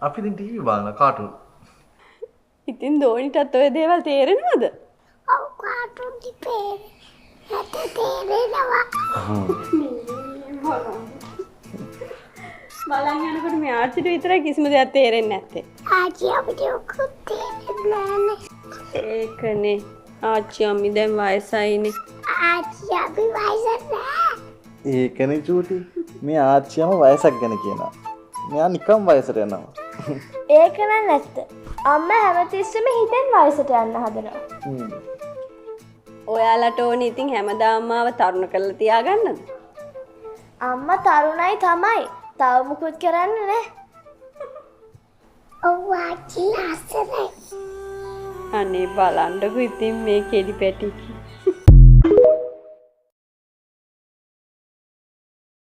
අපි ඉතින් ටීවී බලන කාටුන්. ඉතින් දෝනිටත් ඔය දේවල් තේරෙනවද? ඔව් කාටුන් තේරෙනවා. බලන් යනකොට මේ ආච්චිට විතරයි කිසිම දෙයක් තේරෙන්නේ නැත්තේ. ආච්චි අපිට ඔක්කොම තේරෙන්නේ නැහැ. ඒකනේ. ආච්චි අම්මි දැන් වයසයිනේ. ආච්චි අපි වයසට නැහැ. ඒකනේ චූටි. මේ ආච්චියම වයසක් ගැන කියනවා. මෙයා නිකම් වයසට යනවා. ඒක නෑ නැත්ත. අම්මා හැමතිස්සෙම හිතෙන් වයසට යන්න හදනවා. ඔයාලට ඕනේ ඉතින් හැමදාම මාව තරුණ කරලා තියාගන්නද? අම්මා තරුණයි තමයි. තව මුකුත් කරන්නේ නෑ. ඔව් ආච්චි ලස්සනයි. අනේ බලන්නකො ඉතින් මේ කෙලි පැටිකි.